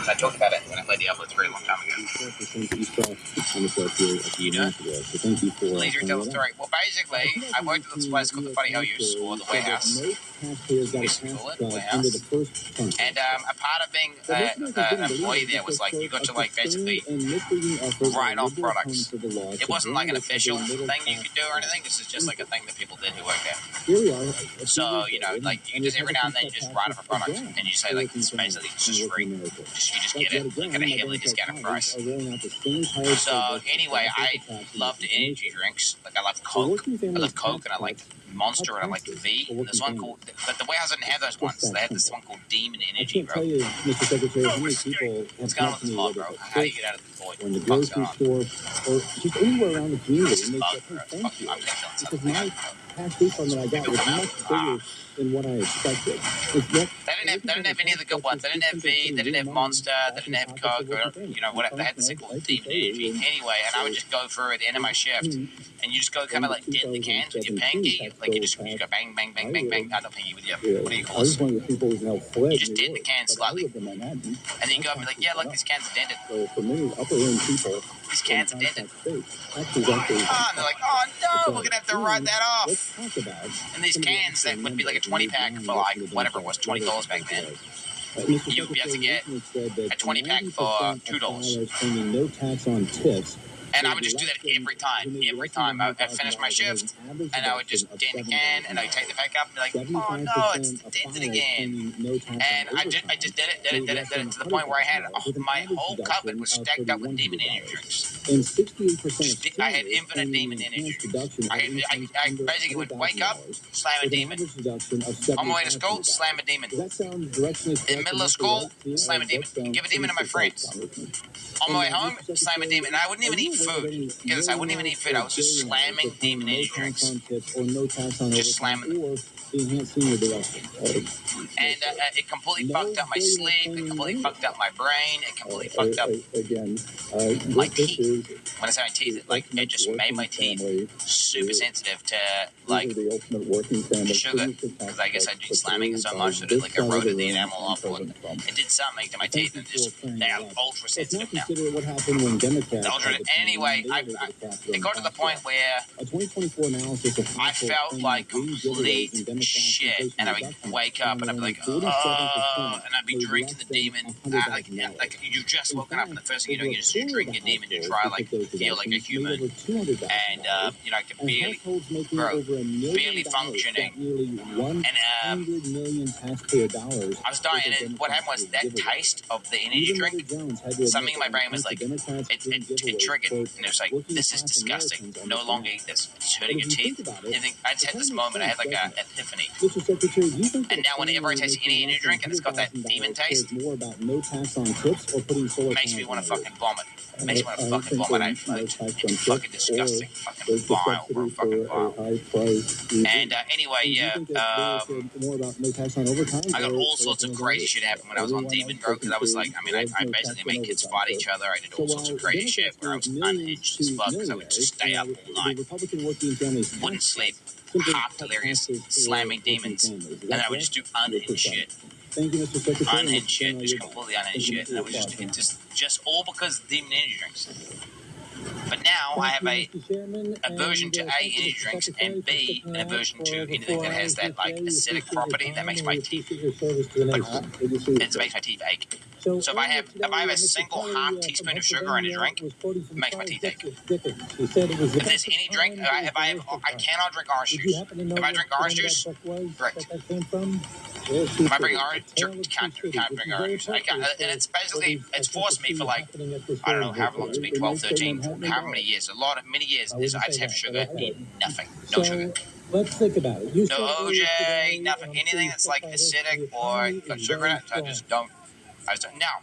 I talked about it when I played Diablo 3 a long time ago. You know? Leader Diablo 3. Well, basically, I worked at this place called the Funny Hell Use, or the Warehouse. We used to call it the Warehouse. And a part of being an employee there was like, you got to like basically write off products. It wasn't like an official thing you could do or anything. This is just like a thing that people did who worked there. So, you know, like you just every now and then you just write off a product and you say like it's basically just free. You just get it like at a heavily discounted price. So anyway, I loved energy drinks. Like I love Coke. I love Coke and I like Monster and I like V. And there's one called, but the Warehouse didn't have those ones. They had this one called Demon Energy, bro. What's going on with this mod, bro? How do you get out of the void? What the fuck's going on? Or just anywhere around the community. And they say, hey, thank you. Because my past refund that I got was much bigger than what I expected. They didn't have any of the good ones. They didn't have V. They didn't have Monster. They didn't have Coke. Or, you know, whatever. They had this thing called Demon Energy. Anyway, and I would just go through at the end of my shift, and you just go kind of like dent the cans with your pinky. Like you just go bang, bang, bang, bang, bang. Not pinky with your, what do you call this? You just dent the can slightly. And then you go and be like, yeah, look, these cans are dented. These cans are dented. And they're like, oh no, we're going to have to write that off. And these cans that would be like a 20-pack for like, whatever it was, $20 back then. You'd be able to get a 20-pack for $2. No tax on tips. And I would just do that every time. Every time I'd finish my shift, and I would just dent the can, and I'd take the pack up, and be like, oh no, it's dented again. And I just did it to the point where I had my whole cupboard was stacked up with Demon Energy drinks. I had infinite Demon Energy drinks. I basically would wake up, slam a demon. On my way to school, slam a demon. In the middle of school, slam a demon. Give a demon to my friends. On my way home, slam a demon. And I wouldn't even eat food. Get this, I wouldn't even eat food. I was just slamming Demon Energy drinks. Just slamming them. And it completely fucked up my sleep. It completely fucked up my brain. It completely fucked up my teeth. When I say my teeth, it just made my teeth super sensitive to sugar. Because I guess I do slamming so much that it eroded the enamel off. It did something to my teeth, and they are ultra sensitive now. Anyway, it got to the point where I felt like complete shit, and I would wake up and I'd be like, and I'd be drinking the demon. Like you just woken up, and the first thing you do is you drink your demon to try feel like a human, and I could barely functioning, and I was dying. And what happened was that taste of the energy drink, something in my brain was like, it triggered, and it was like, this is disgusting. No longer eat this. It's hurting your teeth. I just had this moment. I had like an epiphany. And now whenever I taste any energy drink and it's got that demon taste, it makes me want to fucking vomit. It makes me want to fucking vomit. It's fucking disgusting. Fucking vile, bro. Fucking vile. And anyway, yeah. I got all sorts of crazy shit happen when I was on Demon, bro. Because I was like, I basically made kids fight each other. I did all sorts of crazy shit where I was unhinged as fuck because I would just stay up all night. Wouldn't sleep. Half delirious, slamming demons, and then I would just do unhinged shit. Unhinged shit, just completely unhinged shit, and I would just all because of demon energy drinks. But now I have a aversion to A, energy drinks, and B, an aversion to anything that has that acidic property that makes my teeth it makes my teeth ache. So if I have a single half teaspoon of sugar in a drink, it makes my teeth ache. If there's any drink, I cannot drink orange juice. If I drink orange juice, correct. If I bring orange juice, can't drink orange juice. And it's basically, it's forced me for I don't know, however long it's been, 12, 13, however many years, many years, is I just have sugar, need nothing, no sugar. Let's think about it. No OJ, nothing, anything that's acidic or got sugar in it, I just don't. Now,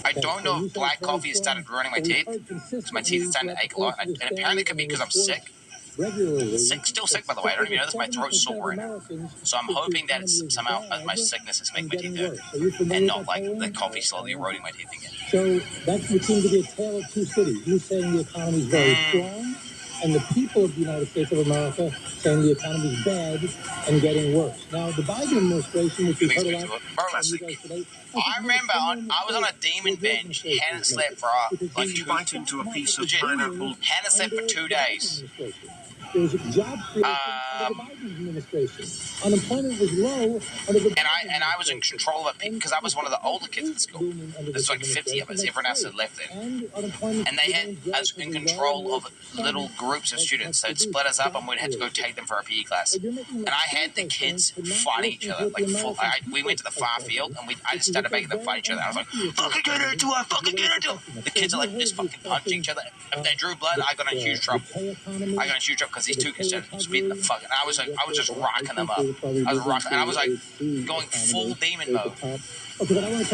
I don't know if black coffee has started ruining my teeth, because my teeth are starting to ache a lot, and apparently it could be because I'm sick. Still sick, by the way. I don't even notice my throat's sore right now. So I'm hoping that it's somehow my sickness is making my teeth hurt, and not the coffee slowly eroding my teeth again. So that would seem to be a tale of two cities. You're saying the economy is very strong, and the people of the United States of America saying the economy is bad and getting worse. Now, the Biden administration, which we've heard a lot from you guys today, I remember I was on a demon binge. Hadn't slept for like 2 bite into a piece of pineapple. Hadn't slept for 2 days. There was a job creation under the Biden administration. Unemployment was low under the and I was in control of it because I was one of the older kids in school. There's like 50 of us. Everyone else had left it. And they had us in control of little groups of students. So they'd split us up and we'd have to go take them for a PE class. And I had the kids fighting each other. Like we went to the far field and I just started making them fight each other. I was like, fucking get into it, fucking get into it. The kids are like just fucking punching each other. If they drew blood, I got in huge trouble. Because these two kids started beating the fuck. And I was just rocking them up. I was like going full demon mode,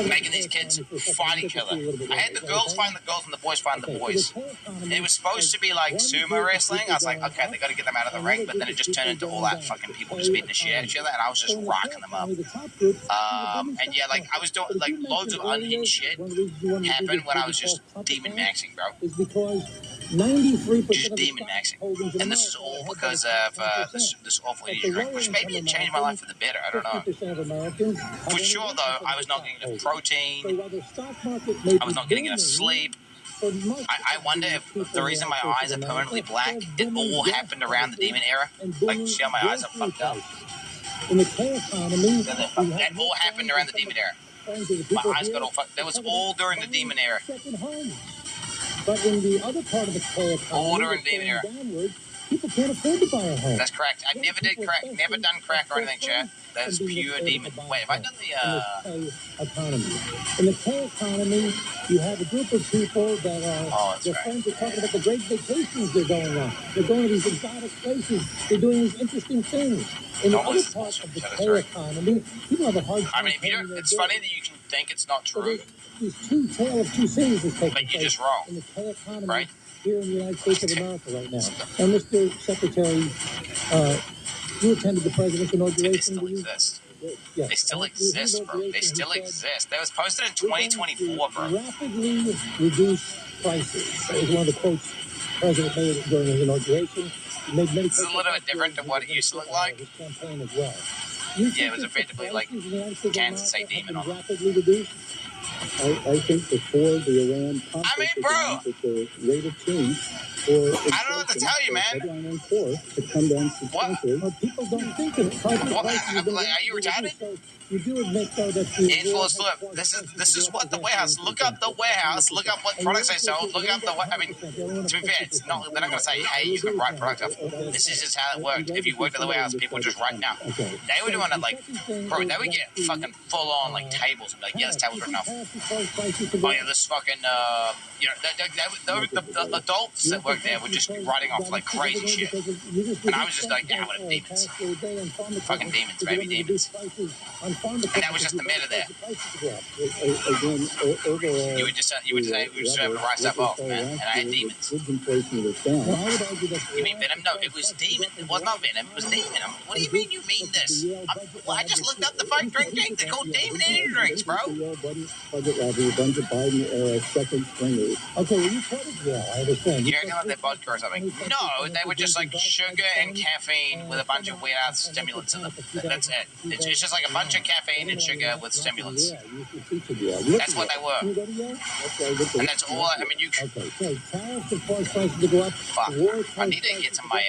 making these kids fight each other. I had the girls fighting the girls and the boys fighting the boys. And it was supposed to be like sumo wrestling. I was like, okay, they got to get them out of the ring, but then it just turned into all that fucking people just beating the shit out of each other, and I was just rocking them up. And yeah, like I was doing like loads of unhinged shit happened when I was just demon maxing, bro. 93% just demon maxing, and this is all because of this awful energy drink, which maybe it changed my life for the better. I don't know. For sure, though, I was not getting enough protein. I was not getting enough sleep. I wonder if the reason my eyes are permanently black, it all happened around the demon era. Like, see how my eyes are fucked up? That all happened around the demon era. My eyes got all fucked. That was all during the demon era. But in the other part of the K economy, downward, people can't afford to buy a home. That's correct. I never did crack, never done crack or anything, chat. That is pure demon. Wait, have I done the economy? In the K economy, you have a group of people that are their friends are talking about the great vacations they're going on. They're going to these exotic places. They're doing these interesting things. In the other part of the K economy, people have a hard time. I mean, if you don't, it's funny that you can think it's not true. These tale of two cities is taking but you're just wrong, in the K economy, right? Here in the United States of America right now. And Mr. Secretary, you attended the president's inauguration. They still exist. Yes. They still exist, bro. They still exist. That was posted in 2024, bro. Rapidly reduce prices. That was one of the quotes the president made during his inauguration. He made many. This is a little bit different than what it used to look like. His campaign as well. Yeah, it was effectively like Kansas State Demon on it. I think before the Iran conflict, bro, the rate of change I don't know what to tell you, man. To come down substantially. Well, people don't think of it. Are you retarded? You do admit, though, that this is what the warehouse. Look up the warehouse. Look up what products they sell. Look up the. I mean, to be fair, it's not. They're not going to say, "Hey, you can write products up." This is just how it worked. If you worked at the warehouse, people just write now. They were doing it like, bro. They would get fucking full on like tables and be like, "Yeah, this table's good enough." Oh yeah, this fucking you know, the adults that worked there were just writing off like crazy shit, and I was just like, "Yeah, what demons, fucking demons, baby demons." And that was just the meta there. You would just say we were just able to write stuff off, man. And I had demons. You mean Venom? No, it was demon. It was not Venom. It was demon. What do you mean? You mean this? I just looked up the fucking drink. They're called demon energy drinks, bro. Okay, well, you told us that. I understand. You reckon like they're vodka or something? No, they were just like sugar and caffeine with a bunch of weird ass stimulants in them. That's it. It's just like a bunch of caffeine and sugar with stimulants. That's what they were. And that's all. I mean, you. Fuck. I need to get some of my.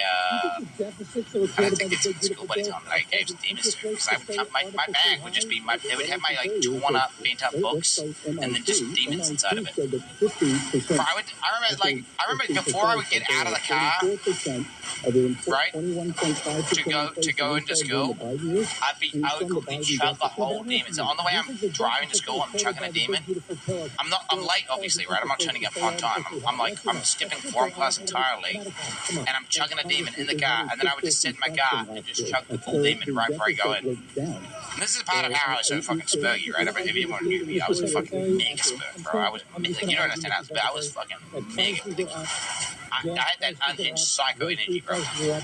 I don't think it's school buddies on. I gave some demons to because my bag would just be they would have my like torn up, bent up books and then just demons inside of it. I remember before I would get out of the car, right, to go into school, I would quickly chug a whole demon. So on the way I'm driving to school, I'm chugging a demon. I'm late, obviously, right? I'm not turning up on time. I'm skipping forum class entirely, and I'm chugging a demon in the car, and then I would just sit in my car and just chug the full demon right before I go in. And this is part of how I was so fucking spurgy, right? If anyone knew me, I was a fucking mega spurt, bro. I was like, you don't understand how I was fucking mega. I had that unhinged psycho energy, bro. To be fair,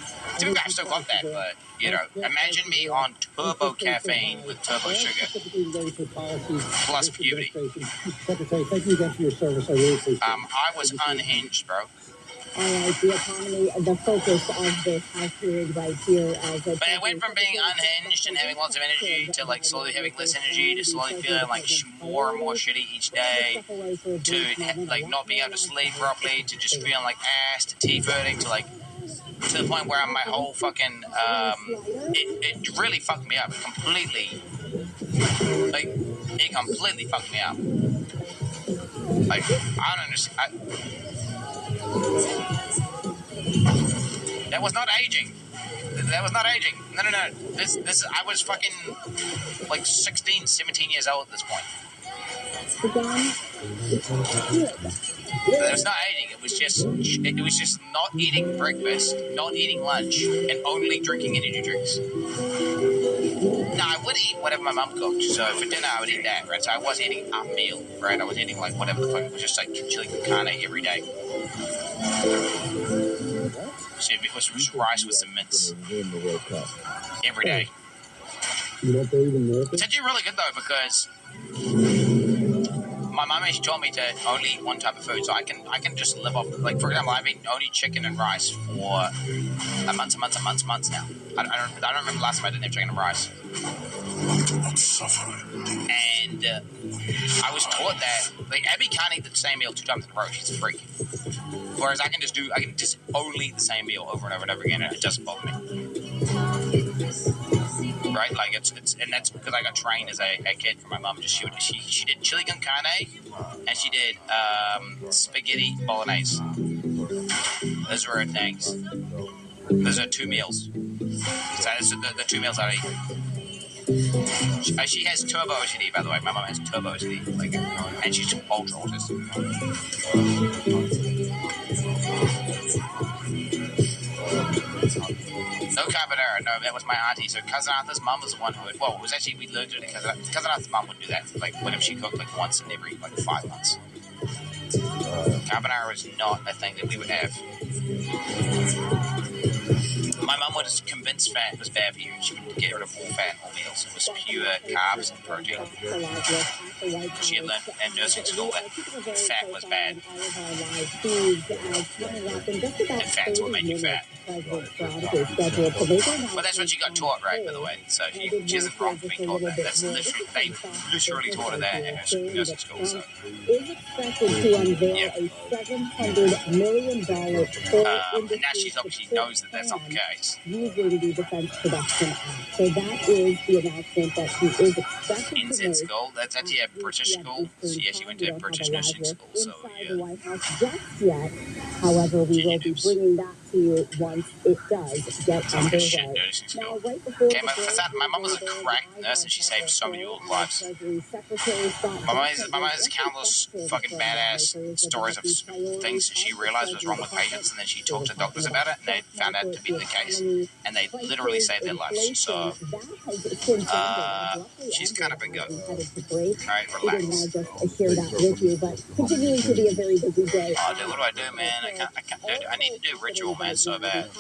I still got that, but, you know, imagine me on turbo caffeine with turbo sugar plus puberty. Thank you again for your service. I really appreciate it. I was unhinged, bro. All right, the economy, the focus of this House hearing right here. But it went from being unhinged and having lots of energy to like slowly having less energy to slowly feeling like more and more shitty each day to like not being able to sleep properly to just feeling like ass to teeth hurting to like to the point where my whole fucking it really fucked me up completely. Like it completely fucked me up. Like I don't understand. That was not aging. That was not aging. No. This is, I was fucking like 16, 17 years old at this point. It was not eating. It was just not eating breakfast, not eating lunch, and only drinking energy drinks. No, I would eat whatever my mom cooked. So for dinner, I would eat that, right? So I was eating a meal, right? I was eating like whatever the fuck. It was just like chili con carne every day. So it was rice with some mince every day. It's actually really good though because my mom actually told me to only eat one type of food, so I can just live off. Like for example, I've eaten only chicken and rice for months now. I don't remember the last time I didn't have chicken and rice. And I was taught that like Abby can't eat the same meal 2 times in a row. She's a freak. Whereas I can just only eat the same meal over and over and over again, and it doesn't bother me. Right, like it's and that's because I got trained as a kid from my mom. She did chili con carne and she did spaghetti bolognese. Those were her things. Those are 2 meals. So those are the 2 meals I eat. She has turbo OCD, by the way. My mom has turbo OCD, like, and she's ultra autistic. No carbonara, no, that was my auntie. So Cousin Arthur's mum was the one who would, well, it was actually, we learned it because Cousin Arthur's mum would do that, like, whenever she cooked, like, once in every, like, 5 months. Carbonara was not a thing that we would have. My mum was convinced fat was bad for you. She would get rid of all fat in all meals. It was pure carbs and protein. She had learned in nursing school that fat was bad. And fats will make you fat. But that's what she got taught, right, by the way. So she isn't wrong for being taught that. That's literally, they literally taught her that in nursing school. So. Yeah. Now she's obviously knows that that's not the case. Using the Defense Production Act. So that is the announcement that she is expected to make. School? That's actually a British school. She went to a British nursing school, so yeah. The White House just yet. However, we will be bringing that to you once it does get underway. Shit nursing school. Okay, my mom was a crack nurse and she saved so many old lives. My mom has countless fucking badass stories of things that she realized was wrong with patients, and then she talked to doctors about it, and they found out to be the case, and they literally saved their lives. So, she's kind of a goat. Alright, relax. Share that with you, but continuing to be a very busy day. Oh, dude, what do I do, man? I can't do it. I need to do ritual, man, so bad. I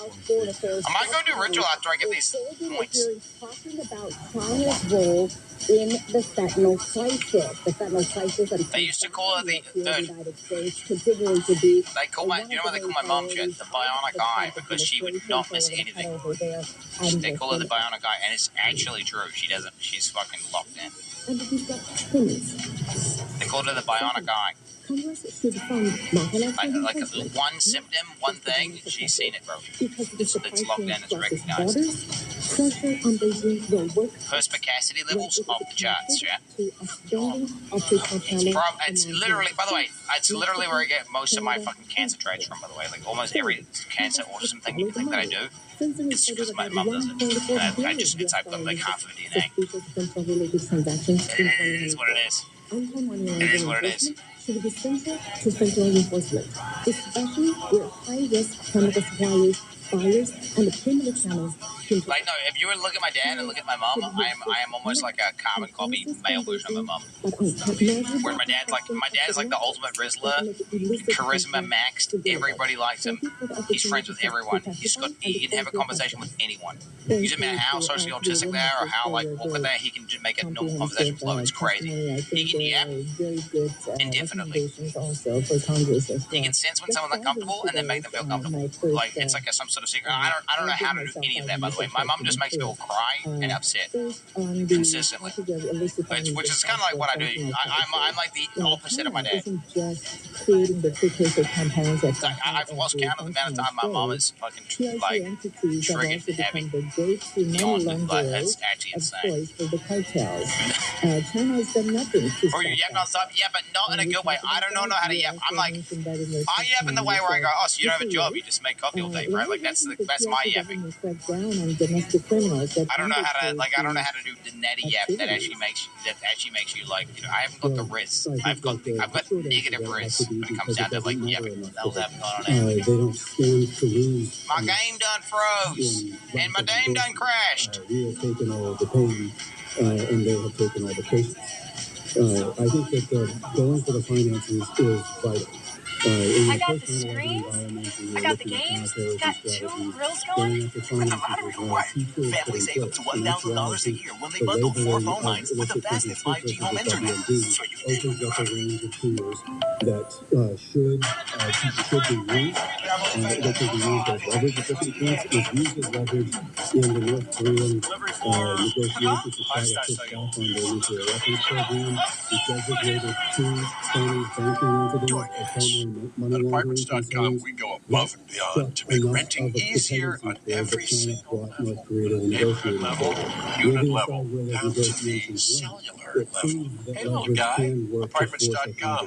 might go do ritual after I get these points. Talking about China's role in the fentanyl crisis. The fentanyl crisis. They used to call her the United States continuing to be. They call my, you know what they call my mom? She had the bionic eye because she would not miss anything. They call her the bionic eye, and it's actually true. She doesn't. She's fucking locked in. They called her the bionic eye. Like one symptom, one thing, she's seen it, bro. It's locked in, it's recognized. Perspicacity levels off the charts, yeah? It's literally, by the way, it's literally where I get most of my fucking cancer traits from, by the way. Like almost every cancer autism thing you can think that I do, it's because my mom does it. I've got like half of the DNA. It is what it is. It is what it is. Should be central to fentanyl enforcement, especially where high-risk chemical suppliers fires, and the criminal channels. Like, no, if you were to look at my dad and look at my mom, I am almost like a carbon copy male version of my mom. Where my dad's like the ultimate Rizzler, charisma maxed, everybody likes him, he's friends with everyone, he can have a conversation with anyone. You doesn't matter how socially autistic they are or how like awkward they are, he can just make a normal conversation flow. It's crazy. He can yap indefinitely. You can sense when someone's uncomfortable and then make them feel comfortable. Like it's like some sort of secret. I don't know how to do any of that, by the way. My mom just makes people cry and upset consistently, which is kind of like what I do. I'm like the opposite of my dad. I've lost count of the amount of time my mom is fucking like triggered heavy beyond, but it's actually insane. Bro, you yap nonstop? Yeah, but not in a good way. I don't know how to yap. I'm like, I yap in the way where I go, oh, so you don't have a job, you just make coffee all day, right? Like that's my yapping. I don't know how to do the natty yap that actually makes you like, you know, I haven't got the wrist. I've got negative wrist when it comes down to like yapping. That was happening on there. They don't stand to lose. My game done froze and my game done crashed. We have taken all of the pain and they have taken all the patience. I think that going for the finances is vital. I got the screens, I got the games, got 2 grills going. With the lottery reward, families save up to $1,000 a year when they bundle 4 phone lines with the fastest 5G home internet. So you opens up a range of tools that should be used. They can be used as leverage at different points. It's used as leverage in the North Korean negotiations to try to push back on their nuclear weapons program. It designated 2 Chinese banking entities as primary money At laundering Apartments.com, we go above and beyond to make renting easier on every single level. Neighborhood level, unit level, down to the cellular level. Hey, little guy, Apartments.com, a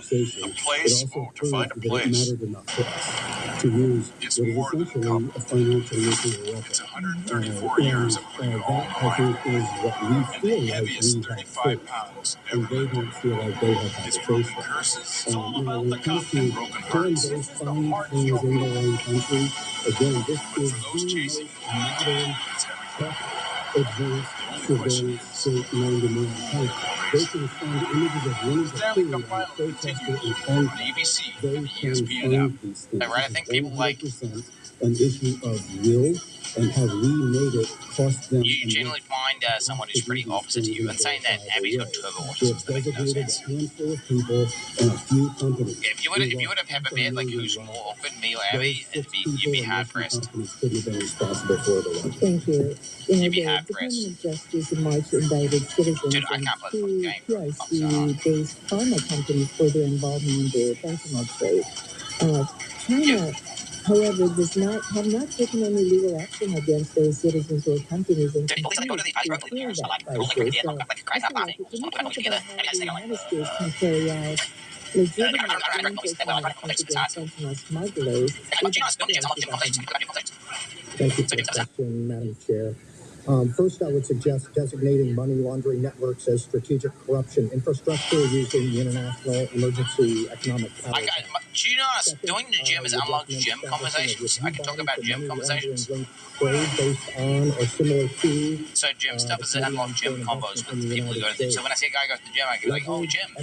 place to find a place. It's more than a couple. It's 134 years of pre-owned land. And the heaviest 35 pounds ever built. It's broken curses. It's all about the cup and broken hearts. It's the heart of your country. Again, this But is for those the chasing most modern, modern, it's everything. advanced, surveillance state known to mankind. They can find images of Winnie the Stanley Pooh Cup and final protester continues and on find ABC they and can ESPN find app. these things. Right, I think people like 100% an issue of will, and have we made it cost them? you generally find someone who's pretty opposite to you, and saying that Abby's got turbo autism that makes no sense. A handful of people and a few companies. Yeah, if you would have a bet like who's more awkward, me or Abby, you'd be hard pressed. Couldn't have been responsible for the one. Thank you. You'd be hard pressed. Justice in March indicted citizens. Dude, I can't play the fucking game, bro. I'm sorry. PIC-based pharma companies for their involvement in the fentanyl trade. China, however, have not taken any legal action against those citizens or companies. And Dude, police go to the United States can carry out legitimate fentanyl smugglers. Thank you for the question, Madam Chair. First, I would suggest designating money laundering networks as strategic corruption infrastructure using the International Emergency Economic Powers. Do you know doing the gym is unlocked gym conversations? I can talk about gym conversations. Based on or similar to. So gym stuff is unlocked gym combos with people who go to the gym. So when I see a guy go to the gym, I go like, oh, gym.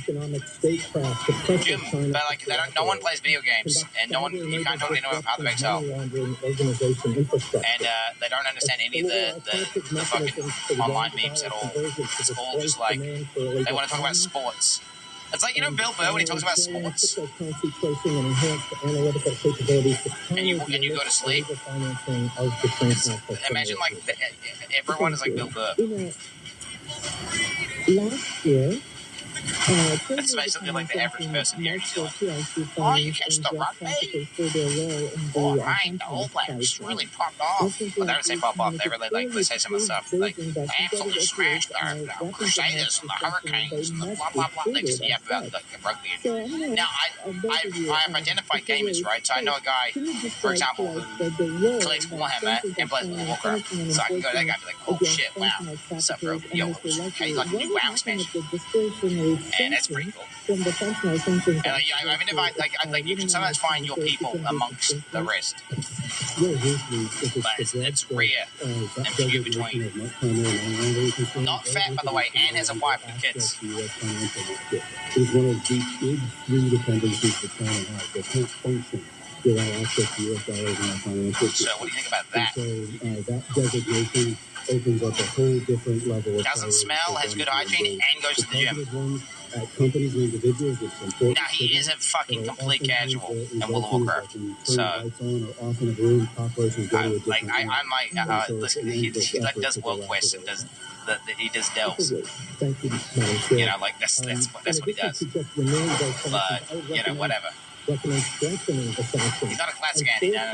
Gym, but like no one plays video games, and you can't talk to anyone about the Excel. And they don't understand any of the fucking online memes at all. It's all just like, they want to talk about sports. It's like, you know, Bill Burr when he talks about sports, and you go to sleep. Imagine like everyone is like Bill Burr. Last year, it's basically like the average person here in New Zealand. Oh, you catch the rugby? Oh, right, the All Blacks really popped off. Well, they don't say pop off. They really they say some of the stuff. Like, they absolutely smashed the Crusaders and the Hurricanes and the blah, blah, blah. They just yap about the rugby. Now, I've identified gamers, right? So I know a guy, for example, who collects Warhammer and plays Warcraft. So I can go to that guy and be like, oh shit, wow. What's up, bro? Yo, how you got the new WoW expansion? and that's pretty cool. From the functional things. And you can sometimes find your people amongst the rest. But it's rare and few between. Not fat, by the way, and has a wife with kids. It's one of the big three dependencies that China has. They can't function without access to U.S. dollars and financial. So what do you think about that? So that designation opens up a whole different level of. Doesn't smell, has good hygiene, and goes to the gym. Companies and individuals, it's important. Now he isn't fucking complete casual in World of Warcraft, so listen, he does world quests and he does delves. You know, like that's what he does. But you know, whatever. He's not a classic Andy. No.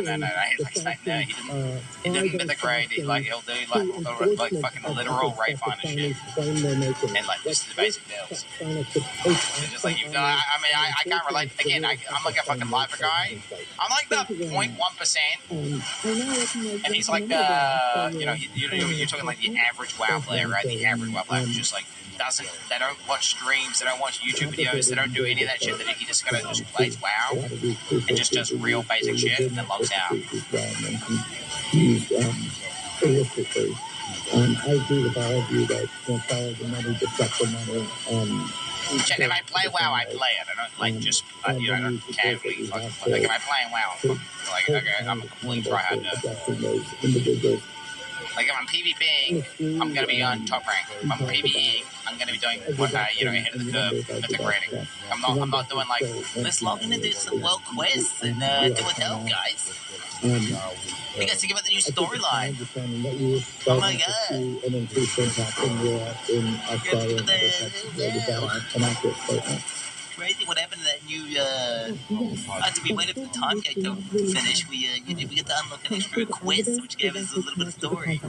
He didn't mythic grade. He'll do like fucking literal rape on and shit, and like just the basic deals. It's just like I can't relate. Again, I'm like a fucking lifer guy. I'm like the 0.1%, and he's like you're talking like the average WoW player, right? The average WoW player who's just like they don't watch streams, they don't watch YouTube videos, they don't do any of that shit. He just plays WoW and just does real basic shit and then logs out. I agree with all of you that follow the money, deflect the money. Check, if I play WoW, I play it. I don't like just I don't casually fucking play. Like if I play WoW, like okay, I'm a complete tryhard nerd. Like if I'm PvPing, I'm gonna be on top rank. If I'm PvEing, I'm gonna be doing ahead of the curve, mythic rating. I'm not doing like let's log in and do some world quests and do a help, guys. We got to give it the new storyline. Oh my god! Crazy! What happened to that new? After we waited for the time gate to finish, we got to unlock an extra quest, which gave us a little bit of story.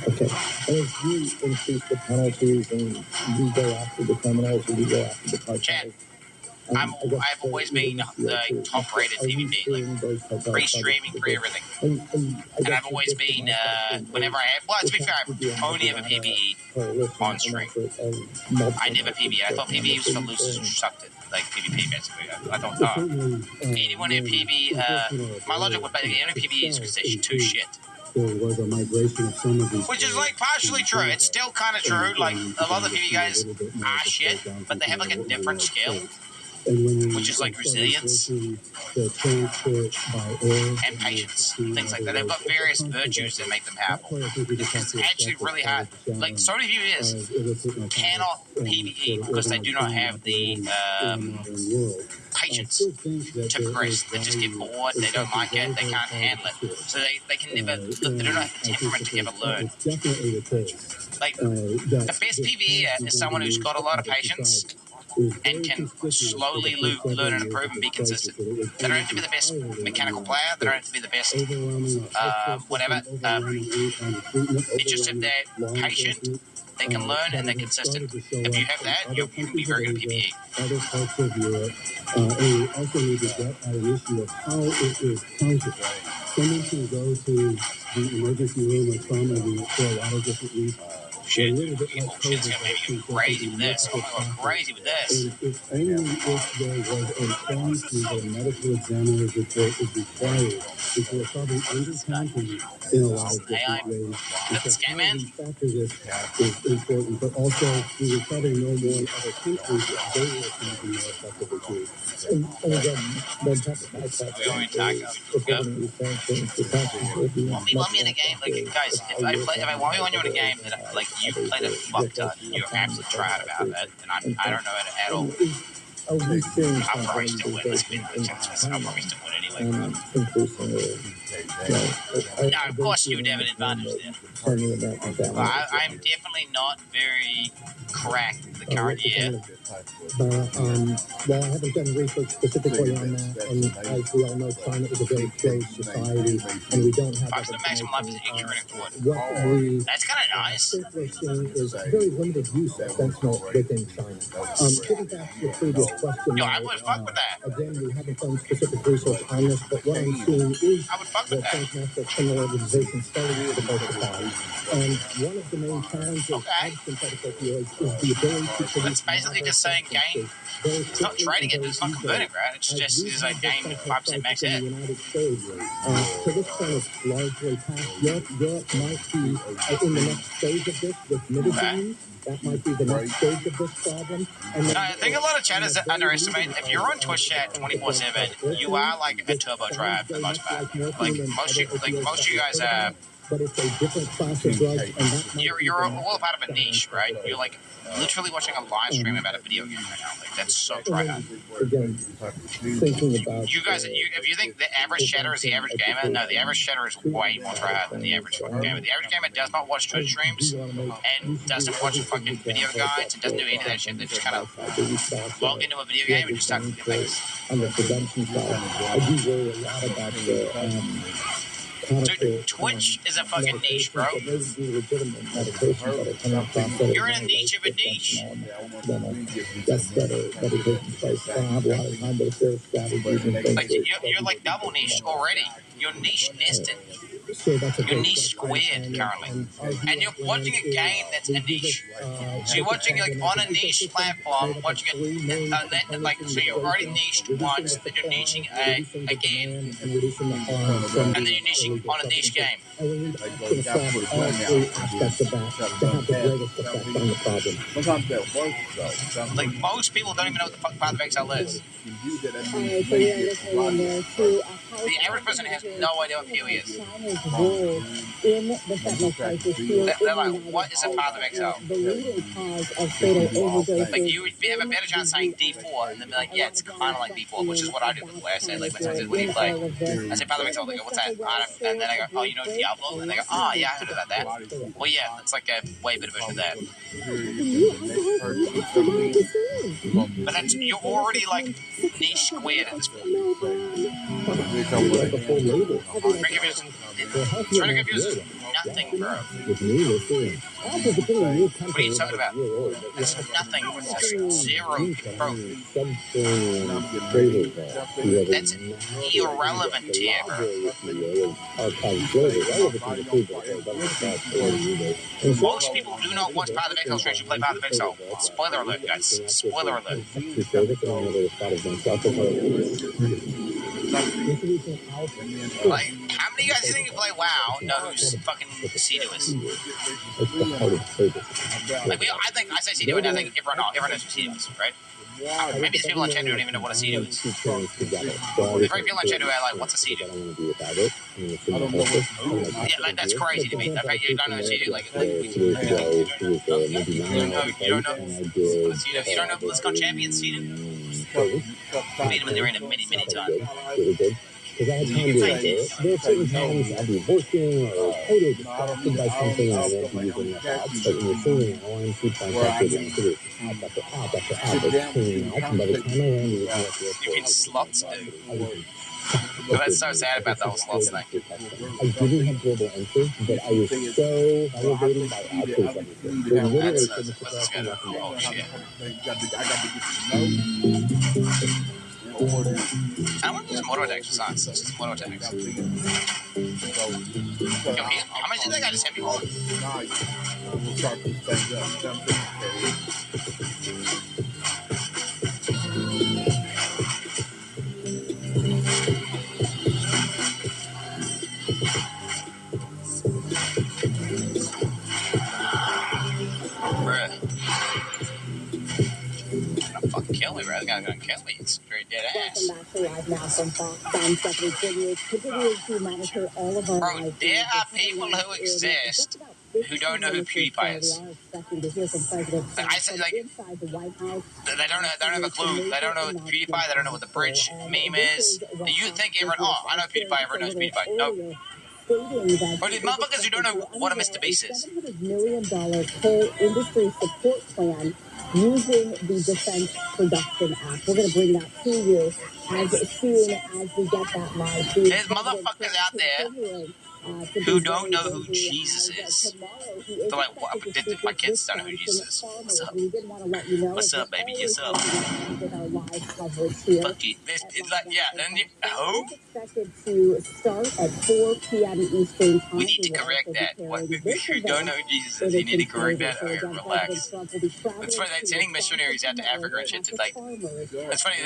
Okay, and if you increase the penalties and we go after the criminals or we go after the cartels. I've always been the top-rated PvP, like pre-streaming, pre-everything. And I've always been, whenever I have, well, to be fair, I've only ever PvE on stream. I never PvE. I thought PvE was for losers who sucked it, like PvP, basically. I thought, anyone who PvE, my logic would be the only PvE is because they're too shit. Which is like partially true. It's still kind of true. Like a lot of the PvE guys are shit, but they have like a different skill. Which is like resilience and patience, things like that. They've got various virtues that make them powerful. It's actually really hard. Like so many PvEs cannot PvE because they do not have the patience to progress. They just get bored. They don't like it. They can't handle it. So they can never. They don't have the temperament to ever learn. Like the best PvE is someone who's got a lot of patience and can slowly learn and improve and be consistent. They don't have to be the best mechanical player. They don't have to be the best whatever. It's just if they're patient, they can learn and they're consistent. If you have that, you can be very good at PvE. Other parts of Europe, and we also need to get at an issue of how it is counted. Someone can go to the emergency room or trauma unit for a lot of different reasons. Shit's gonna make me go crazy with this. I'm gonna go crazy with this. And it's only if there was a phone through the medical examiner's report is required, which will probably undercounting in a lot of different ways. That's scam, man. Factor this is important, but also we would probably know more in other countries that they were counting more effectively too. We want me in a game, like guys. If I want you in a game that like you played a fuck ton, you're absolutely trying about it, and I don't know it at all. I'll probably still win. Let's be honest. I'll probably still win anyway. No, of course you would have an advantage there. I'm definitely not very cracked the current year. Well, I haven't done research specifically on that, and as we all know, China is a very closed society, and we don't have. The maximum life is ignorant. That's kind of nice. What we're seeing is very limited use of fentanyl within China. Getting back to your previous question. Yo, I would fuck with that. Again, we haven't done specific research on this, but what I'm seeing is I would fuck with the that. transnational criminal organization starting to diversify. And one of the main challenges of synthetic opioids is the ability to produce. That's basically just saying gain. It's not trading it, it's not converting, right? It's just is like gain 5% max hit. In the United States, to this point, it's largely past. Europe might be in the next stage of this with nudity. That might be the next stage of this problem. And then, I think a lot of chatters underestimate. If you're on Twitch chat 24/7, you are like a turbo drive for the most part. Like most of you guys are. But it's a different class of drugs, and that you're all part of a niche, right? You're like literally watching a live stream about a video game right now. Like that's so try hard. Again, thinking about you guys. If you think the average chatter is the average gamer, no, the average chatter is way more try hard than the average fucking gamer. The average gamer does not watch Twitch streams and doesn't watch fucking video guides and doesn't do any of that shit. They just kind of log into a video game and just start clicking things. On the prevention side, I do worry a lot about the. Dude, Twitch is a fucking niche, bro. You're in a niche of a niche. Like you're like double niche already. You're niche nested. You're niche squared currently, and you're watching a game that's a niche. So you're watching like on a niche platform, watching it like so you're already niched once, then you're niching again, and then you're niching on a niche game. Like most people don't even know what the fuck Path of Exile is. The average person has no idea what PoE is. They're like, what is a Path of Exile? Like you would have a better chance saying D4 and then be like, yeah, it's kind of like D4, which is what I do with the way I say. Like when someone says, what do you play? I say Path of Exile. They go, what's that? And then I go, oh, you know Diablo? And they go, oh yeah, I heard about that. Well, yeah, it's like a way better version of that. But that's, you're already like niche squared at this point. Trying to confuse nothing, bro. What are you talking about? That's nothing. That's zero, bro. That's irrelevant here, bro. Most people do not watch Path of Exile streams who play Path of Exile. Spoiler alert, guys. Spoiler alert. Like, how many of you guys think you play WoW know who fucking C2 is? Like, I say C2 and I think everyone knows who C2 is, right? Maybe there's people on chat who don't even know what a C2 is. There's very people on chat who are like, what's a C2? Yeah, like, that's crazy to me. The fact you don't know a C2, like you don't know C2. If you don't know BlizzCon champion C2, beat him in the arena many, many times. Because I had time to do it. There are certain times I'll be working or totally distracted by something and I won't be using my thoughts. But when you're singing, I want to keep my thoughts with it. App after app after app. It's cleaning out. And by the time I land, you mean slots, dude? Well, that's so sad about the whole slots thing. I didn't have global entry, but I was so elevated by outputs. Let's just go to oh shit. I want to use motor attacks for science. It's just motor attacks. Yo, how much did that guy just hit me for? Fucking kill me, bro. This guy's gonna kill me. It's straight dead ass. Bro, there are people who exist who don't know who PewDiePie is. Like, I said, like, they don't have a clue. They don't know what PewDiePie. They don't know what the bridge meme is. You think everyone? Oh, I know PewDiePie. Everyone knows PewDiePie. Nope. Or the motherfuckers who don't know what a Mr. Beast is. $700 million whole industry support plan using the Defense Production Act. We're going to bring that to you as soon as we get that live. There's motherfuckers out there who don't know who Jesus is. They're like, what? My kids don't know who Jesus is. What's up? What's up, baby? Yes, up. Fuck it. It's like, yeah, and who? Expected to start at 4 p.m. Eastern Time. We need to correct that. What? If you don't know who Jesus is, you need to correct that. Okay, relax. It's funny, they're sending missionaries out to Africa and shit to, like, it's funny,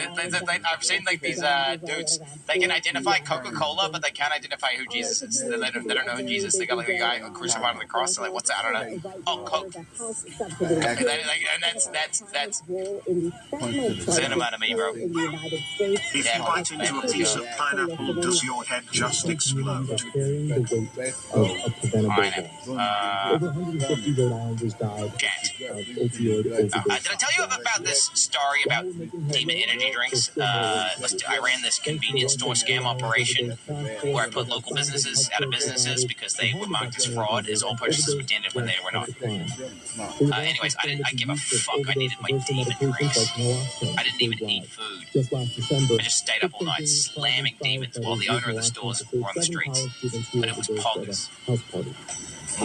I've seen, like, these dudes, they can identify Coca-Cola, but they can't identify who Jesus is. They don't know who Jesus is. They got, like, a guy crucified on the cross. They're like, what's that? I don't know. Oh, Coke. And that's cinema to me, bro. If you bite into a piece of pineapple, does your head just explode? Carrying the weight of preventable harm. Over 150 Rhode Islanders died of opioid overdose. Did I tell you about this story about demon energy drinks? I ran this convenience store scam operation where I put local businesses out of businesses because they were marked as fraud, as all purchases were intended when they were not. Anyways, I give a fuck. I needed my demon drinks. I didn't even need food. Just last December, I just stayed up all night slamming demons while the owner of the stores were on the streets. But it was poggers.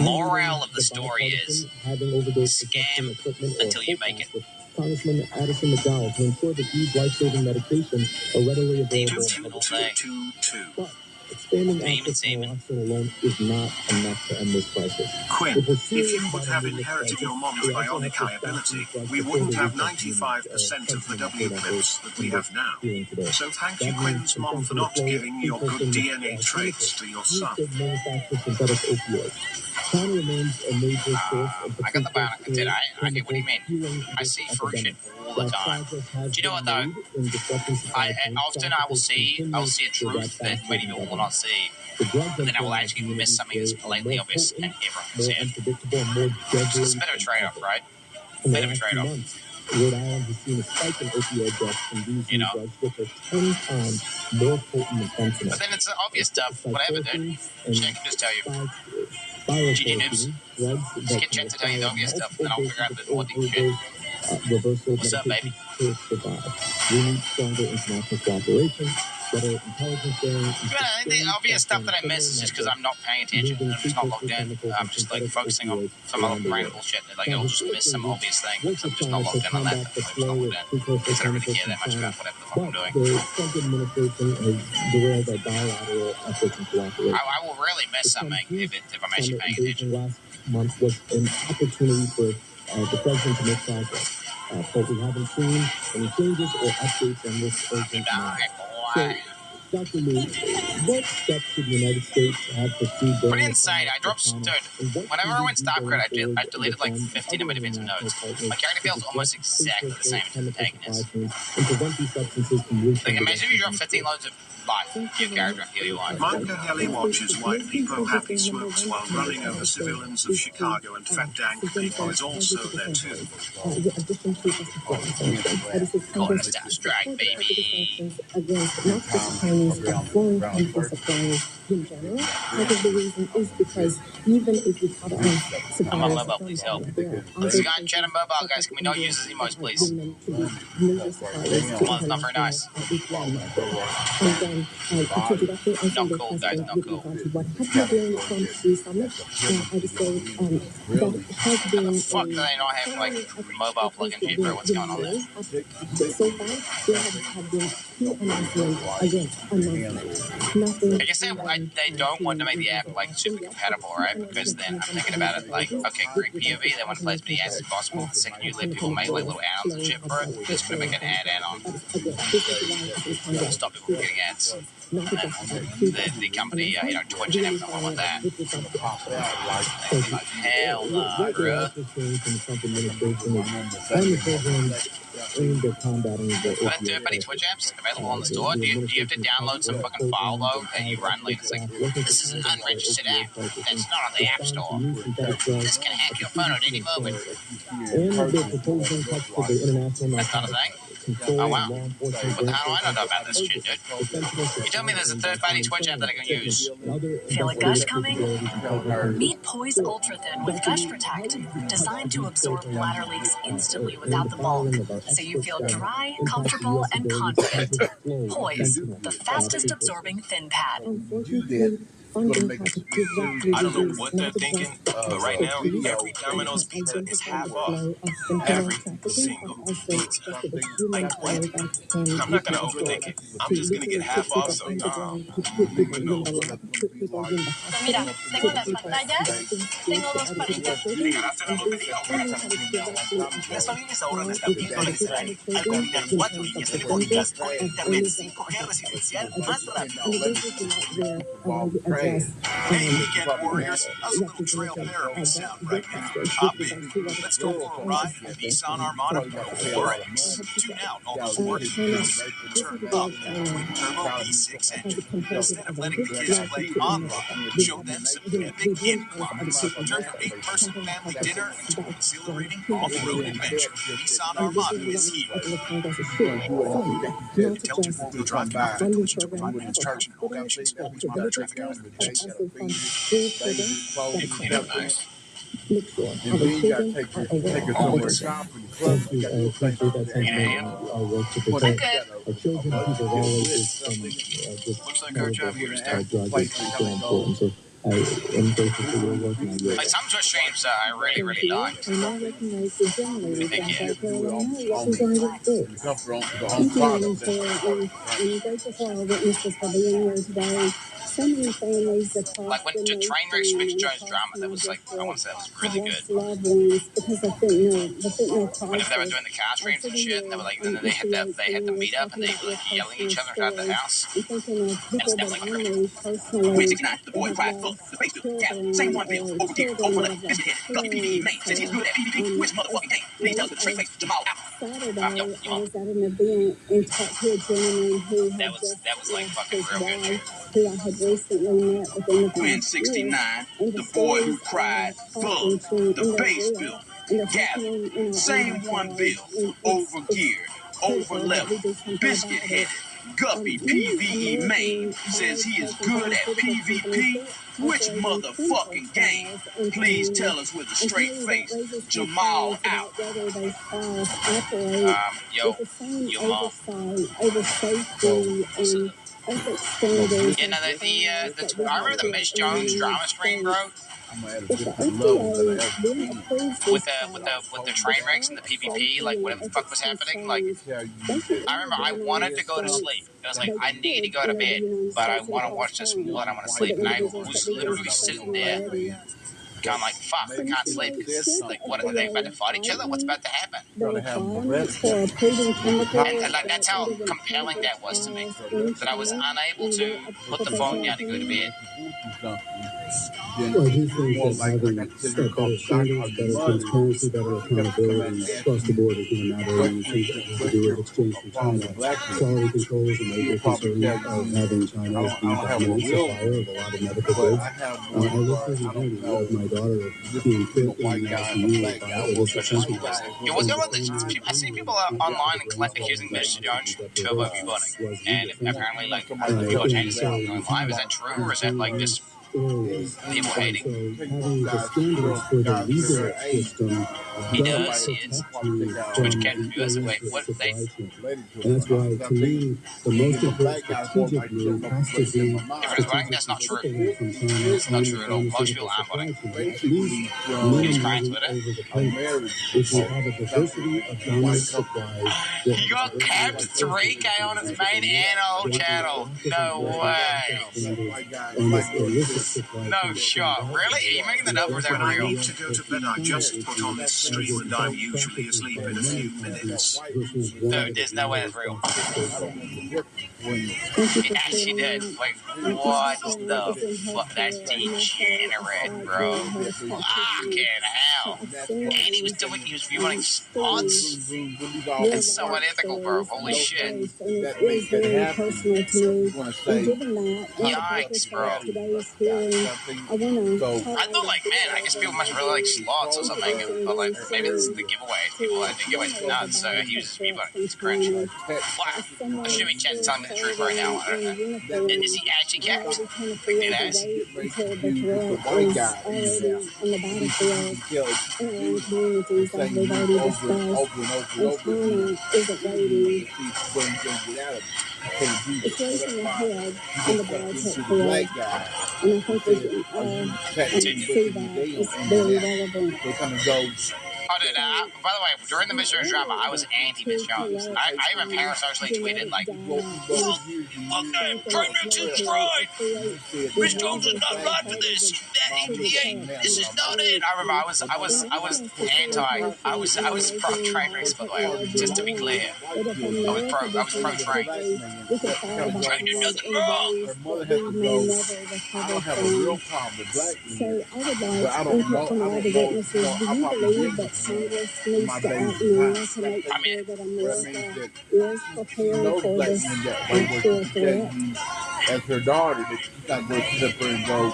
Moral of the story is, scam until you make it. Congressman Addison McDowell to ensure that these life-saving medications are readily available. But expanding access to naloxone alone is not enough to end this crisis. Quinn, if you would have inherited your mom's bionic eye ability, we wouldn't have 95% of the W clips that we have now. So thank you, Quinn's mom, for not giving your good DNA traits to your son. China remains a major source of I got the bionic antenna. I get what do you mean. I see fruition all the time. Do you know what though? Often I will see a truth that many people will not see. But then I will actually miss something that's blatantly obvious and everyone can see it. It's a bit of a trade-off, right? A bit of a trade-off. Rhode Island has seen a spike in opioid deaths from these new drugs, which are 10 times more potent than fentanyl. But then it's the obvious stuff. Whatever, dude. Shane can just tell you. GG Noobs. Just get Chet to tell you the obvious stuff, and I'll figure out the naughty shit. What's up, baby? We need stronger international cooperation, better intelligence sharing. The obvious stuff that I miss is just because I'm not paying attention. I'm just not logged in. I'm just like focusing on some other random bullshit. Like I'll just miss some obvious thing because I'm just not logged in on that. I'm just not logged in because I don't really care that much about whatever the fuck I'm doing. The Trump administration has derailed our bilateral efforts and cooperation. I will really miss something if I'm actually paying attention. Last month was an opportunity for the president to make progress. But we haven't seen any changes or updates on this urgent matter. So, Dr. Lee, what steps should the United States have pursued? Pretty insane. I dropped, dude, whenever I went StarCred, I deleted like 15 individual notes. My character feels almost exactly the same as the protagonist. Like, imagine if you drop 15 loads of life to your character and feel you on. Micah Helly watches white people happy smokes while running over civilians of Chicago, and fat dank people is also there too. Going to Star Strike, baby. Against not just Chinese, but foreign country suppliers in general. Part of the reason is because even if we cut off suppliers, I'm on mobile, please help. This guy in chat on mobile, guys. Can we not use his emotes, please? Come on, it's not very nice. Not cool, guys, not cool. What happened during Trump summit, I would say that has been fuck do they not have like mobile plug-in shit, bro? What's going on there? So far, there have been two announcements against nothing. I guess they don't want to make the app like super compatible, right? Because then I'm thinking about it like, okay, great POV, they want to play as many ads as possible. The second you let people make like little add-ons and shit for it, they're just going to make an add-on. Stop people from getting ads. And then the company, Twitch and everything don't want that. Like, hell no, bro. Aimed at combating the But dirty Twitch apps available on the store. Do you have to download some fucking file though that you run like it's like this is an unregistered app that's not on the app store. This can hack your phone at any moment. That's not a thing. Oh wow. What the hell do I know about this shit, dude? You tell me there's a third-party Twitch app that I can use. Feel a gush coming? Meet Poise Ultra Thin with Gush Protect, designed to absorb bladder leaks instantly without the bulk, so you feel dry, comfortable, and confident. Poise, the fastest absorbing thin pad. Unfortunately, funding has directly I don't know reduced what they're not thinking, just the but right actual now, piece every that Domino's can pizza is identify half the off. flow of symptom Every trafficking, but single also pizza. just the human Like, power that can I'm not get gonna people overthink started, it. I'm to just gonna get literally half put off people sometime. underground, to put people in the No. lab, to put people in the Pues mira, hospital, to tengo put las people pantallas, directly tengo spiritual dos out of people's palitas. children, Llegaste a la and this lotería, funding obviamente. has directly Las affected familias ahora how no están it viendo is en benefited Israel. our Al children combinar in 4 terms of líneas the vendors, telefónicas con el of internet any that 5G residencial más rápido. this is not where I want to address Hey, weekend warriors. How's a little trail representative therapy of sound their right now? frustrations with Hop in. regards to what Let's is go for a going to ride in the suffer Nissan from Armada the Pro virus. 4X. I hope to Tune say, out all those China, words and this turn is it where up with the China twin-turbo V6 has a engine. competitive Instead of letting advantage kids play relative to online, America. show them some epic We influence other in-cars. people's Turn your lifestyle. 8-person China family has dinner a into an bike from exhilarating off-road Hyundai. adventure. Nissan And this is Armada is one here. of the things that should fund, not Intelligent just four-wheel drive connected to funding collision programs ability and for charging all hospitals, functions. for Please mind the preventative traffic care, hours and but limitations. also fund school programs You that clean up help nice. make sure our children are aware of education. Thank you. I appreciate that Need a sentiment. hand? Our work to I'm protect good. our children. People have always this Looks like our horrible job here is done. drug is so important. So I am grateful for your work and I Like will. some Twitch streams I really, Thank really you. like. I now recognize the I generators think, in yeah. South Carolina representative Brooks. Thank you, Madam Chair, and I'm grateful for our witnesses for being here today. So many families Like across when the the nation Trainwrecks Mixed and Jones across drama, that my was like, I want district to say that was have really good. lost loved ones because of fentanyl, the fentanyl Whenever they were crisis. doing the car I'm streams and sitting shit, and they here were like, on then they Easter had the eggs they when had the we were meet up and talking they about were your like yelling at personal each other inside the stories. house. I'm thinking of That was people that definitely I criminal. know Queen personally 69, the that boy who have cried fuck, lost the face bill, cap, same children one bill, or overgear, children that overlap, have biscuit lost head, got PVE, parents name, says he's good at PvP, which as motherfucking game, then he late tells with a straight as face, Jamal out. Yo, Saturday, I yo, was at an event and talked to a gentleman who had that just was like lost fucking his real good shit. wife, who I had recently met within the Quinn past year. 69, And the the boy who stories are cried fuck, heart-wrenching, the and they're base real, bill, and they're Gavin, happening in our own same one backyard. bill, And it's overgeared, over critical that level, we do something biscuit about it. headed, Guppy Many PVE main American says he is biotech and good at pharmaceutical companies, PvP. they're Which operating clinical motherfucking game? trials in Please China. tell us with a And to straight me, that face. raises Jamal concerns out. about whether those trials operate with Yo, the same your mom. oversight over safety What's and ethics standards Yeah, as no, trials that we I have remember the here Miss in the Jones United drama stream, bro, States. If the FDA then approves with these the products, train wrecks and the despite PvP, safety like and whatever the fuck ethics was happening. Like, concerns, they can I enter remember the I wanted United to go to States. sleep. It was like They I need to could go to enter the bed, United but I States and want to cause watch this harm war and I want to to sleep. the And I individuals that was we were literally sitting discussing there, already. kind of like, fuck, I So, can't Mr. sleep. White, should Like, the what are they about to FDA fight each other? What's tighten about to happen? the requirements for approving chemicals And like that that's how underwent compelling clinical that was to me. trials in That I was China, unable in to your put the phone professional down to go to opinion? bed. Well, I do think that having set better standards, better transparency, better accountability across the board is going to matter. And things that have to do with exchange from China, quality control is a major concern of having China as the dominant supplier of a lot of medical goods. I live through the identity of my daughter being put in the ICU by illicit fentanyl. Yeah, what's And going the on? family I see people treatment online for the brain accusing swelling Mr. that Jones oxygen turbo deprivation buboning, was and legal fentanyl. apparently like people are changing So stuff in going live. Is that true, or is that like these just areas, people and hating? so having the standards for the legal system He doesn't does. He is. protect you Twitch from Captain the Viewers. Wait, illicit what? They? supply chain. And that's why, to me, the most important strategic move has to be If it's black, that's strategically not true. pulling from China It's not on true the at all. Most people pharmaceutical aren't supply voting. chain, at least He's crying minimizing Twitter. over the payments. If you have a diversity of dominant supplies, you'll He have a got diversity capped of 3K on his main and old channel. No way. No shot. Really? Are you making that up or is that When I real? need to go to bed, I just put on this stream and I'm usually asleep in a few minutes. Dude, there's no way that's real. Thank you He for actually sharing did. that. Like, My what sister the is in fuck? That's healthcare, and that's why I degenerate, started bro. doing her Fucking practitioner. So hell. I've seen And he was these doing, he was viewing spots? real That's so life unethical, bro. stories Holy up shit. close, and it is very personal to me. And given that, and the Yikes, purpose bro. of today's hearing, I want to I highlight thought, a like, man, I video guess people that must I really like do slots or something. introducing But, like, very maybe this is soon the giveaway. People to like the giveaway's one of done, the so he was biotech just threats rebooting. from It's cringe. China. Wow. As someone Assuming Chat's still telling me the truth right now. I don't serving in know. And is uniform, he actually I know capped? we can't Like, dead afford to ass? wait until the threat is already on the battlefield in our own communities, as we've already discussed. And China isn't waiting. It's raising the head and the biotech field. And I think we can see that it's very relevant. Oh, dude, by the way, during the Miss Jones drama, I was anti-Miss Jones. I even parents actually tweeted, like, fuck that, Dream Nixon's right! Miss Jones is not right for this! This is not it! I remember I was pro-train race, by the way, just to be clear. I was pro-train. Train did nothing wrong! Her mother has to go, I don't have a real problem with black men. So I would like input from all the witnesses. Do you believe that Congress needs to act now to make sure that America is prepared for this actual threat? As her daughter, that she's not going to sit there and go,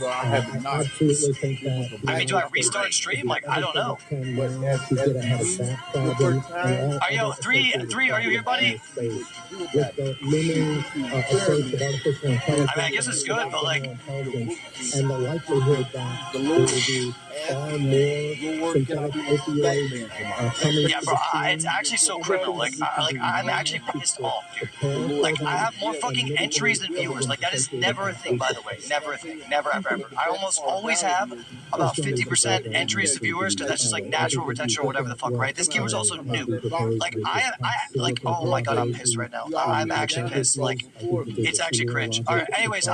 I have not. Absolutely think that. I mean, do I restart stream? Like, I don't know. Yo, three, are you here, buddy? With the looming approach of artificial intelligence, I mean, I guess it's good, but like, and the likelihood that there will be far more synthetic opioids coming. Yeah, bro, it's actually so criminal. Like, I'm actually pissed off, dude. Like, I have more fucking entries than viewers. Like, that is never a thing, by the way. Never a thing. Never, ever, ever. I almost always have about 50% entries to viewers, because that's just like natural retention or whatever the fuck, right? This game is also new. Like, like, oh my god, I'm pissed right now. I'm actually pissed. Like, it's actually cringe. All right, anyways,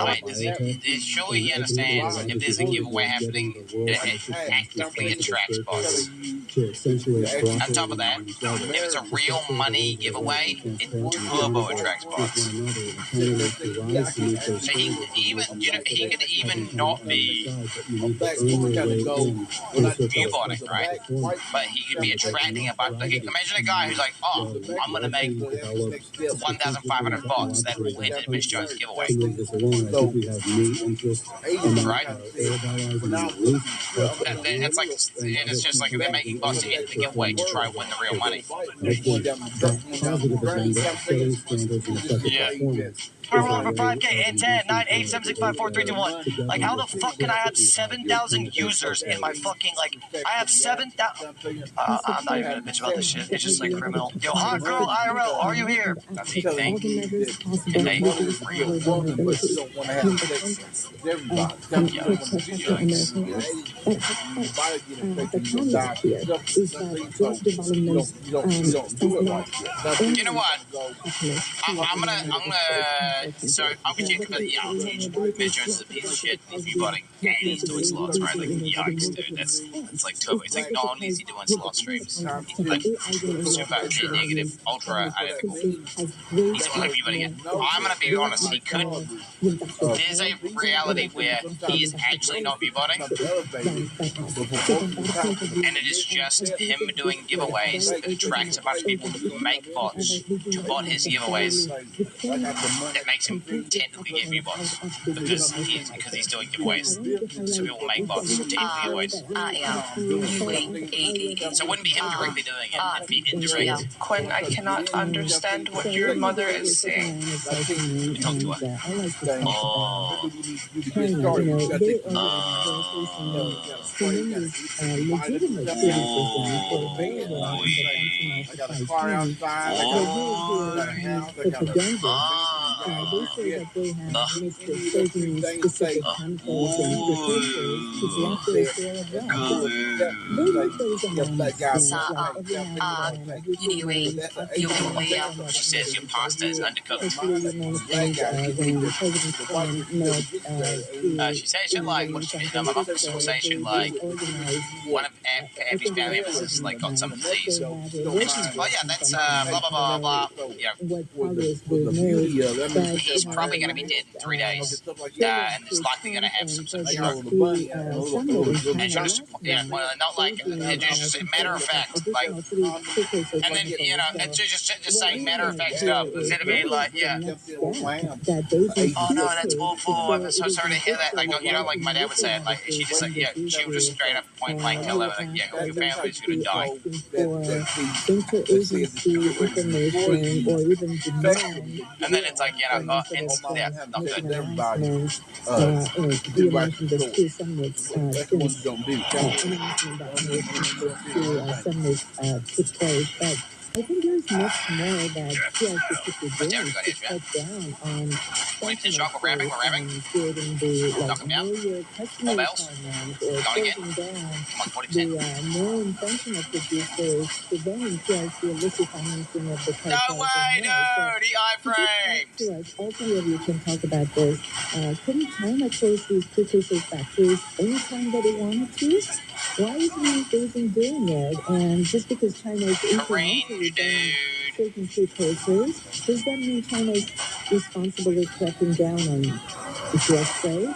surely he understands if there's a giveaway happening, it actively attracts bots. On top of that, if it's a real money giveaway, it turbo attracts bots. So he could even not be viewbotting, right? But he could be attracting a bunch. Like, imagine a guy who's like, oh, I'm gonna make 1,500 bots that will enter Miss Jones giveaway. Right? It's just like they're making bots to enter the giveaway to try and win the real money. Yeah. We're rolling for 5K and 10, 9, 8, 7, 6, 5, 4, 3, 2, 1. Like, how the fuck can I have 7,000 users in my fucking, like, I have 7,000. I'm not even gonna bitch about this shit. It's just like criminal. Yo, hot girl IRL, are you here? That's the thing. Can they real woman, but you don't want to have sex with everybody. You know what? I'm gonna so I'll continue because I'll teach Miss Jones is a piece of shit and he's viewbotting and he's doing slots, right? Like, yikes, dude. That's like turbo. It's like not only is he doing slot streams, he's like super negative, ultra identical. He's only viewbotting it. I'm gonna be honest, he could. There's a reality where he is actually not viewbotting, and it is just him doing giveaways that attracts a bunch of people who make bots to bot his giveaways. That makes him technically get viewbots because he's doing giveaways. So people make bots to take giveaways. So it wouldn't be him directly doing it, it'd be indirect. Quinn, I cannot understand what your mother is saying. Talk to her. Oh. She says your pasta is undercooked. She says shit like, what she did. My mom will say shit like, one of Abby's family members has like got some disease. And she's, oh yeah, that's blah blah blah blah. Yeah. He's probably gonna be dead in 3 days, and is likely gonna have some sort of stroke. And she'll just, well, not like, it's just a matter of fact, like, and then and just saying matter of fact stuff instead of being like, yeah. Oh no, that's awful. I'm so sorry to hear that. Like, like my dad would say it. Like, she just like, yeah, she would just straight up point blank tell them, like, yeah, all your family's gonna die. And then it's like, it's not good. I think there's much more that PLC could be doing to cut down on creating the know your customer requirements or closing down the more intentional producers preventing PLC illicit financing of the cartels. No way, dude! The iframes! All three of you can talk about this. Couldn't China close these precursor factories anytime that it wanted to? Why isn't Beijing doing it? And just because China is incrementally doing certain precursors, does that mean China is responsibly cracking down on drug trade?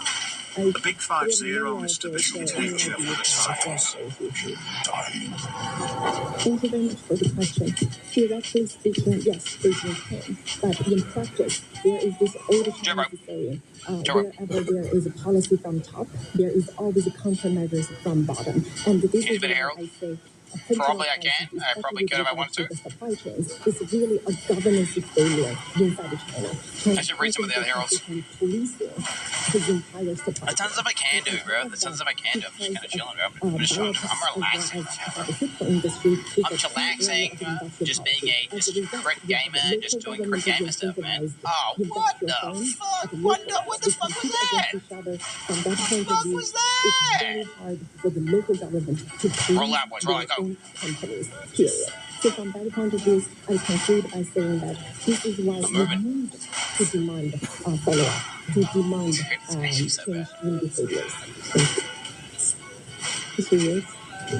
The Big 5-0 is to this contagion of the science. Thank you very much for the question. Theoretically speaking, yes, Beijing can. But in practice, there is this old Chinese saying, wherever there is a policy from top, there is always a countermeasures from bottom. And this is why I say probably I can. I probably could if I wanted to. The supply chains is really a governance failure inside of China. I should read some of the other heralds. The tons of I can do, bro. The tons of I can do. I'm just kind of chilling, bro. I'm relaxing. I'm chillaxing. Just being a crit gamer, just doing crit gamer stuff, man. Oh, what the fuck? What the fuck was that? What the fuck was that? It's very hard for the local government to roll out, boys. Roll out, go. Companies, period. So from that point of view, I conclude by saying that this is why we need to demand follow-up, to demand change in behaviors. Thank you. I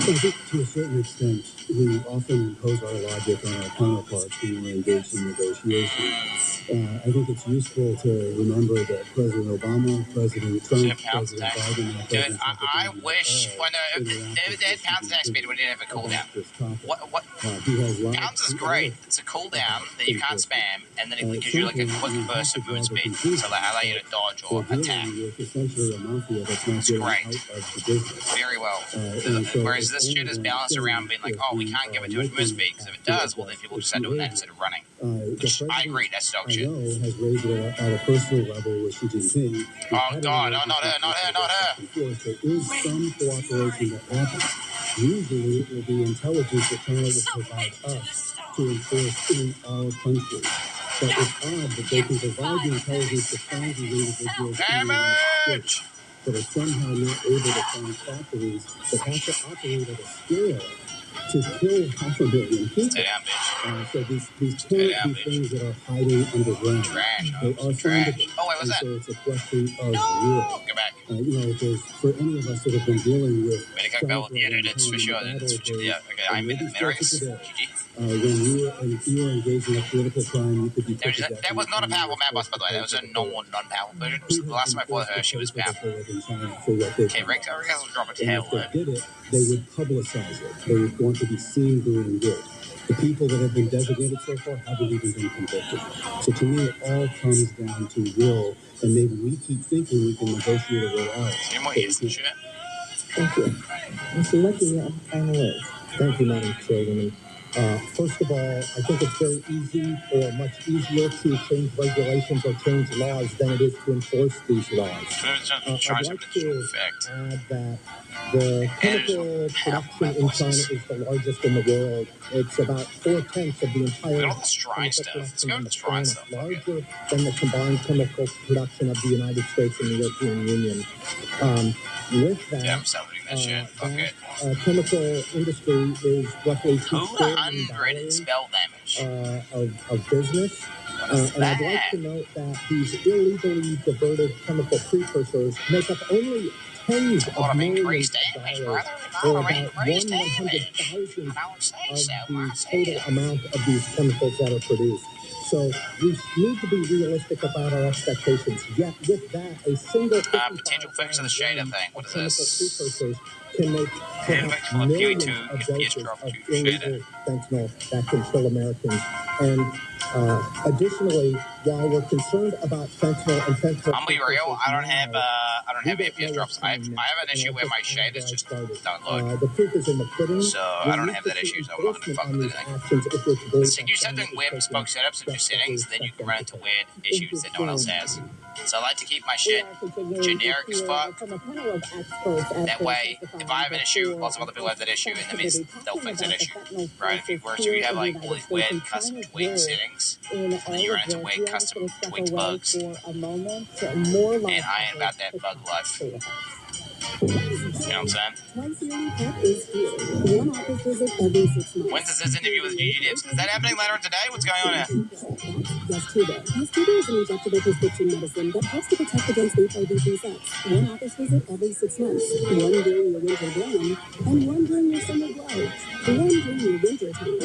think to a certain extent, we often impose our logic on our counterparts when we're engaged in negotiations. I think it's useful to remember that President Obama, President Trump, President Biden, dude, I wish when they had pounds tax speed, we didn't have a cooldown. What? Pounds is great. It's a cooldown that you can't spam, and then it gives you like a quick burst of movement speed, so that allow you to dodge or attack. It's great. Very well. Whereas this shit is balanced around being like, oh, we can't give it too much movement speed, because if it does, well, then people just start doing that instead of running. Which I agree, that's dog shit. Has raised it at a personal level with Xi Jinping. Oh, God, oh, not her. There is some cooperation that happens. Usually, it will be intelligence that China will provide us to enforce in our country. But it's odd that they can provide the intelligence to thousands of individuals that are somehow not able to find factories that have to operate at a scale to kill 500 million people. Stay down, bitch. So these can't be things that are hiding underground. Trash. They are trash. Oh, wait, what's that? So it's a question of will. Get back. There's for any of us that have been dealing with. That's for sure. That's for sure. Yeah, okay, I'm in the middle. GG. When you were engaged in a political crime, you could be. That was not a powerful map boss, by the way. That was a non-powerful version. The last time I fought her, she was powerful. Okay, Rex will drop a tail. If they did it, they would publicize it. They would want to be seen doing good. The people that have been designated so far haven't even been convicted. So to me, it all comes down to will, and maybe we keep thinking we can negotiate a will out. Thank you. Mr. Lucky, you have final words. Thank you, Madam Chairwoman. First of all, I think it's very easy or much easier to change regulations or change laws than it is to enforce these laws. I'd like to add that the chemical production in China is the largest in the world. It's about 4/10 of the entire chemical production on the planet, larger than the combined chemical production of the United States and the European Union. With that, chemical industry is roughly $200 spell damage of business. And I'd like to note that these illegally diverted chemical precursors make up only tens of millions of dollars, or about 100,000 of the total amount of these chemicals that are produced. So we need to be realistic about our expectations. Yet with that, a single potential fix of the shader thing. What is this? Can make millions of doses of illegal fentanyl that can kill Americans. And additionally, while we're concerned about fentanyl and fentanyl, I'm be real. I don't have I don't have FPS drops. I have an issue where my shaders just don't load. The proof is in the pudding. So I don't have that issue, so I'm not going to fuck with anything. So you set doing weird bespoke setups of your settings, then you can run into weird issues that no one else has. So I like to keep my shit generic as fuck. That way, if I have an issue, lots of other people have that issue, and that means they'll fix that issue. Right? If you have like all these weird custom tweak settings, and then you run into weird custom tweaked bugs. And I ain't about that bug life. You know what I'm saying? When's this interview with Gigi Dips? Is that happening later today? What's going on here? Yesterday is an injectable prescription medicine that helps to protect against HIV through sex. One office visit every 6 months. One during your winter bloom, and one during your summer glow. One during your winter time,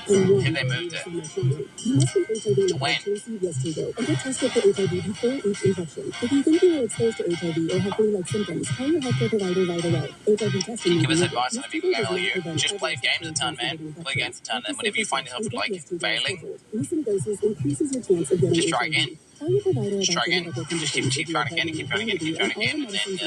and one they moved it. summer shine. You must be HIV negative to receive Yesterday and get tested for HIV before each injection. If you think you were exposed to HIV or have flu-like symptoms, call your healthcare provider right away. HIV testing. Give us advice on if you can go you. Just play games a ton, man. Play games a ton, and whenever you find yourself like failing, recent doses increases your chance of getting just try HIV. again. Just try again. Just keep trying again, and keep trying again, and keep trying again, and then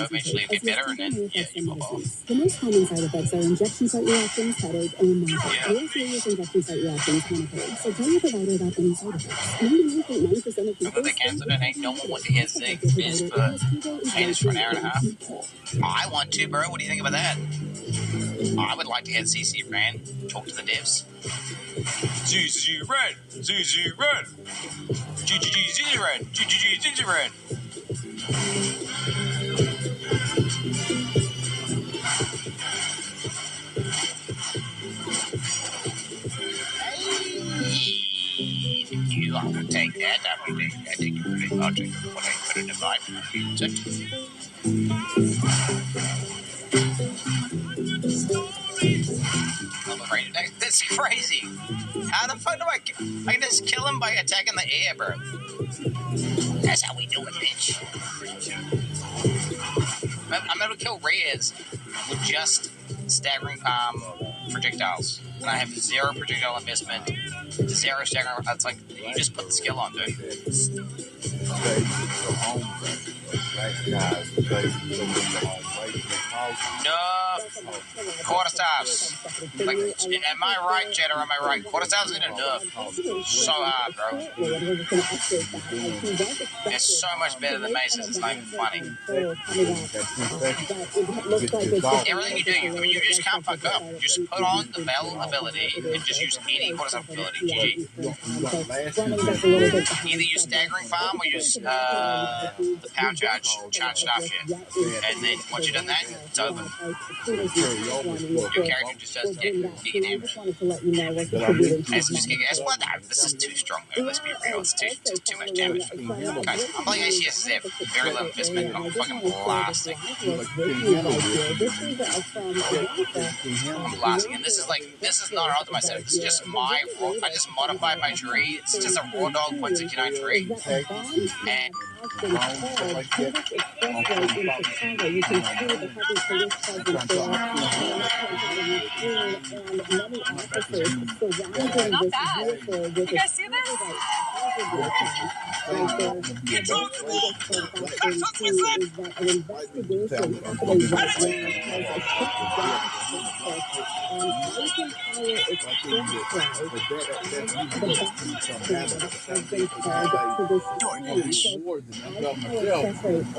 eventually you get better, and then you move on. The most common side effects are injection site reactions, headache, and nausea. Real serious injection site reactions can occur, so tell your provider about any side effects. 99.9% of people. They cancelled it. Ain't no one want to hear sick. Biz for haters for an hour and a half. I want to, bro. What do you think about that? I would like to hear CC Ran talk to the devs. CC Ran, CC Ran, GGG Ran, GGG Ran. I will take that. I will take that. I'll take what I put in the Bible. That's crazy. How the fuck do I can just kill him by attacking the air, bro? That's how we do it, bitch. I'm able to kill Reyes with just staggering palm projectiles. And I have 0 projectile investment, 0 staggering. That's like, you just put the skill on, dude. No, quarterstaffs. Like, am I right, Jed, or am I right? Quarterstaffs ain't enough. So hard, bro. It's so much better than Mason. It's not even funny. Everything you do, you just can't fuck up. You just put on the Bell ability and just use any quarterstaff ability. GG. Either use staggering farm or use the power charge staff shit. And then once you've done that, it's over. Your character just does giga damage. It's just giga. Well, no, this is too strong, though. Let's be real. It's too much damage. Guys, I'm playing ACSZ, very low investment, and I'm fucking blasting. I'm blasting. And this is not an optimized setup. This is just I just modified my tree. It's just a raw dog 0.69 tree. And Not bad. You guys see this?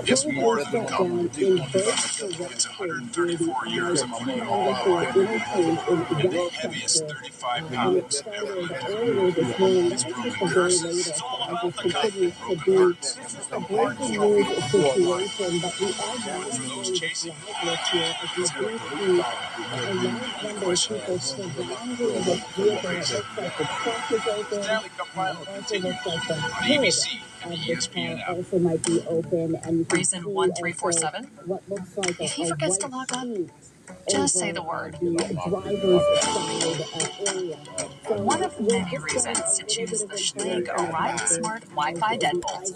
It's more than double. It's 134 years of putting all out. The heaviest 35 pounds ever lifted. These broken curses. It's all about the guy with broken hearts. The heart is those chasing it's going to the question is, Stanley Cup final continues on ABC and ESPN app. Also might be open, and Reason 1347. what looks like If he forgets to log up, just say the word. One of many reasons to choose the Schlag Arrive Smart Wi-Fi deadbolt.